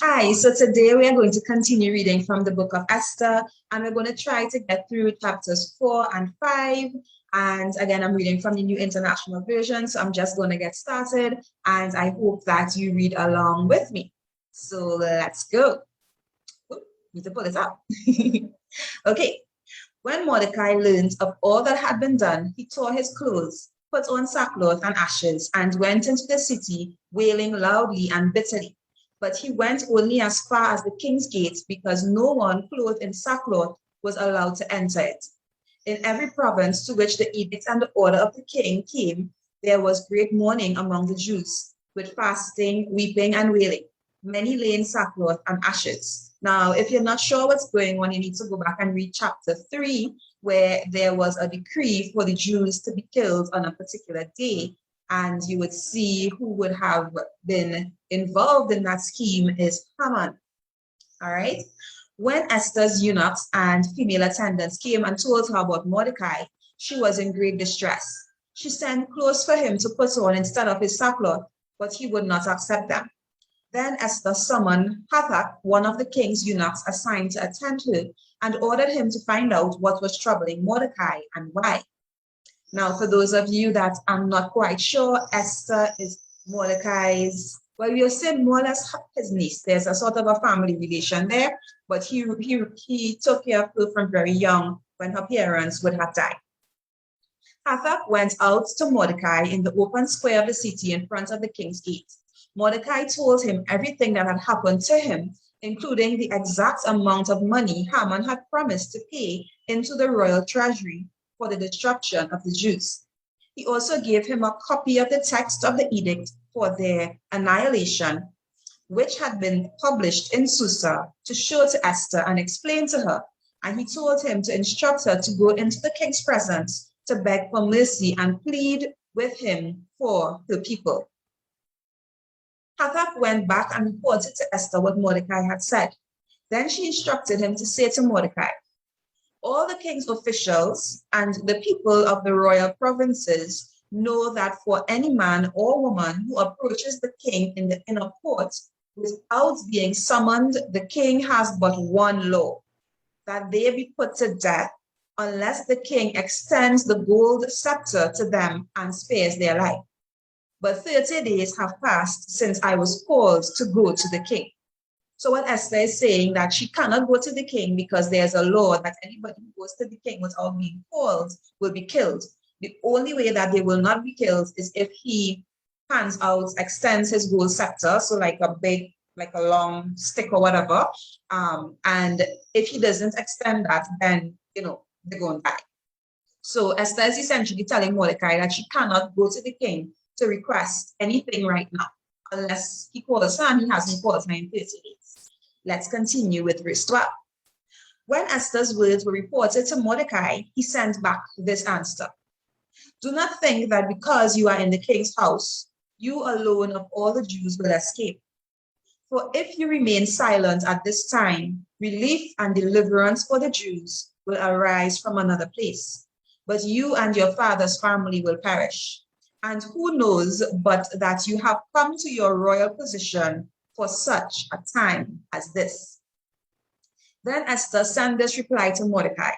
Hi, so today we are going to continue reading from the book of Esther, and we're going to try to get through chapters 4 and 5. And again, I'm reading from the New International Version, so I'm just going to get started, and I hope that you read along with me. So let's go. Oop, need to pull this up. Okay. When Mordecai learned of all that had been done, he tore his clothes, put on sackcloth and ashes, and went into the city, wailing loudly and bitterly. But he went only as far as the king's gate, because no one clothed in sackcloth was allowed to enter it. In every province to which the edict and the order of the king came, there was great mourning among the Jews, with fasting, weeping, and wailing. Many lay in sackcloth and ashes. Now, if you're not sure what's going on, you need to go back and read chapter 3, where there was a decree for the Jews to be killed on a particular day. And you would see who would have been involved in that scheme is Haman. All right. When Esther's eunuchs and female attendants came and told her about Mordecai, she was in great distress. She sent clothes for him to put on instead of his sackcloth, but he would not accept them. Then Esther summoned Hathach, one of the king's eunuchs assigned to attend her, and ordered him to find out what was troubling Mordecai and why. Now, for those of you that I'm not quite sure, Esther is Mordecai's, well, we'll say more or less his niece. There's a sort of a family relation there, but he took care of her from very young when her parents would have died. Hathach went out to Mordecai in the open square of the city in front of the king's gate. Mordecai told him everything that had happened to him, including the exact amount of money Haman had promised to pay into the royal treasury for the destruction of the Jews. He also gave him a copy of the text of the edict for their annihilation, which had been published in Susa, to show to Esther and explain to her. And he told him to instruct her to go into the king's presence to beg for mercy and plead with him for the people. Hathach went back and reported to Esther what Mordecai had said. Then she instructed him to say to Mordecai, all the king's officials and the people of the royal provinces know that for any man or woman who approaches the king in the inner court without being summoned, the king has but one law, that they be put to death unless the king extends the gold scepter to them and spares their life. But 30 days have passed since I was called to go to the king. So what Esther is saying, that she cannot go to the king because there's a law that anybody who goes to the king without being called will be killed. The only way that they will not be killed is if he hands out, extends his gold scepter, so like a long stick or whatever. And if he doesn't extend that, then, they're going to die. So Esther is essentially telling Mordecai that she cannot go to the king to request anything right now, unless he calls her, and he hasn't called her in 30 days. Let's continue with verse 12. When Esther's words were reported to Mordecai, he sent back this answer. Do not think that because you are in the king's house, you alone of all the Jews will escape. For if you remain silent at this time, relief and deliverance for the Jews will arise from another place. But you and your father's family will perish. And who knows but that you have come to your royal position for such a time as this. Then Esther sent this reply to Mordecai.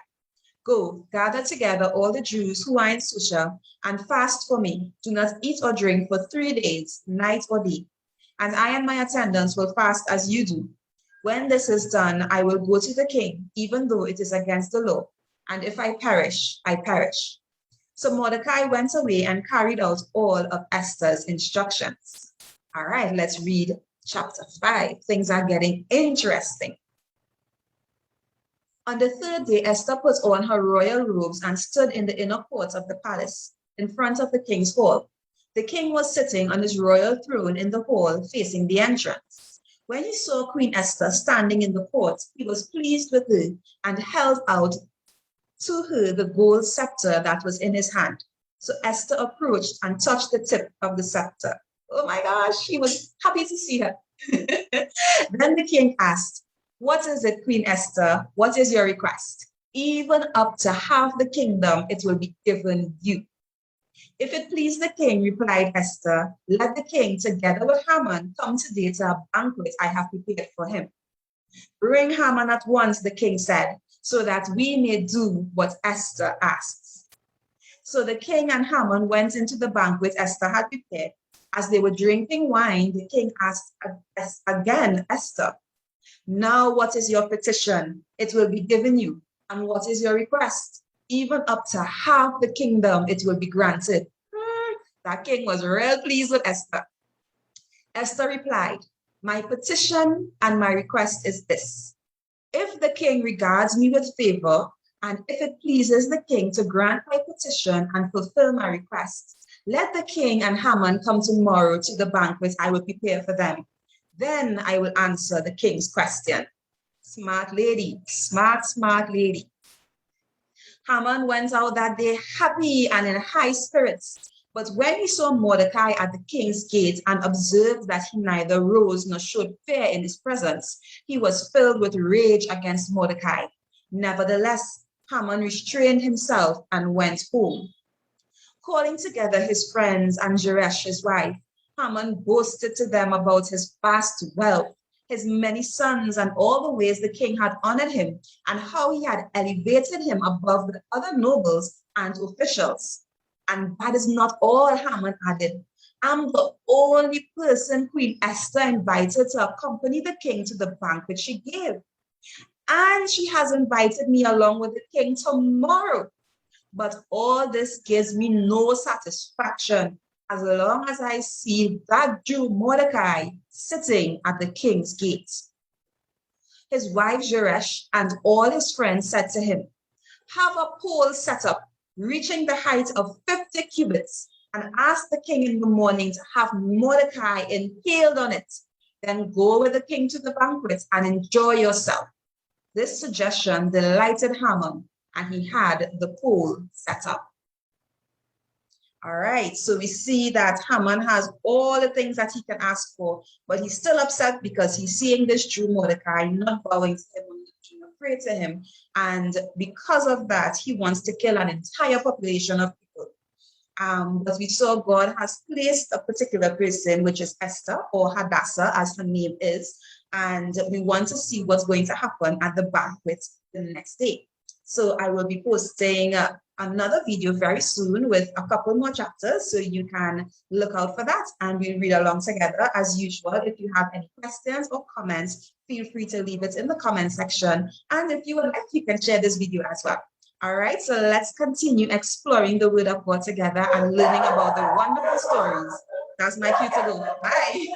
Go, gather together all the Jews who are in Susha and fast for me. Do not eat or drink for 3 days, night or day. And I and my attendants will fast as you do. When this is done, I will go to the king, even though it is against the law. And if I perish, I perish. So Mordecai went away and carried out all of Esther's instructions. All right, let's read chapter 5. Things are getting interesting. On the 3rd day, Esther put on her royal robes and stood in the inner court of the palace, in front of the king's hall. The king was sitting on his royal throne in the hall, facing the entrance. When he saw Queen Esther standing in the court, he was pleased with her and held out to her the gold scepter that was in his hand. So Esther approached and touched the tip of the scepter. Oh my gosh, he was happy to see her. Then the king asked, what is it, Queen Esther? What is your request? Even up to half the kingdom, it will be given you. If it please the king, replied Esther, let the king, together with Haman, come today to a banquet I have prepared for him. Bring Haman at once, the king said, so that we may do what Esther asks. So the king and Haman went into the banquet Esther had prepared. As they were drinking wine, the king asked again Esther, now what is your petition? It will be given you. And what is your request? Even up to half the kingdom, it will be granted. That king was real pleased with Esther. Esther replied, my petition and my request is this. If the king regards me with favor, and if it pleases the king to grant my petition and fulfill my request, let the king and Haman come tomorrow to the banquet I will prepare for them. Then I will answer the king's question. Smart lady, smart lady. Haman went out that day happy and in high spirits. But when he saw Mordecai at the king's gate and observed that he neither rose nor showed fear in his presence, he was filled with rage against Mordecai. Nevertheless, Haman restrained himself and went home. Calling together his friends and Zeresh, his wife, Haman boasted to them about his vast wealth, his many sons, and all the ways the king had honored him, and how he had elevated him above the other nobles and officials. And that is not all, Haman added. I'm the only person Queen Esther invited to accompany the king to the banquet she gave. And she has invited me along with the king tomorrow. But all this gives me no satisfaction as long as I see that Jew Mordecai sitting at the king's gate. His wife Zeresh and all his friends said to him, have a pole set up reaching the height of 50 cubits, and ask the king in the morning to have Mordecai impaled on it. Then go with the king to the banquet and enjoy yourself. This suggestion delighted Haman, and he had the pole set up. All right, so we see that Haman has all the things that he can ask for, but he's still upset because he's seeing this Jew Mordecai not bowing to him, not being afraid to him. And because of that, he wants to kill an entire population of people. But we saw God has placed a particular person, which is Esther, or Hadassah, as her name is. And we want to see what's going to happen at the banquet the next day. So I will be posting another video very soon with a couple more chapters, so you can look out for that and we'll read along together. As usual, if you have any questions or comments, feel free to leave it in the comment section. And if you would like, you can share this video as well. All right, so let's continue exploring the Word of God together and learning about the wonderful stories. That's my cue to go. Bye.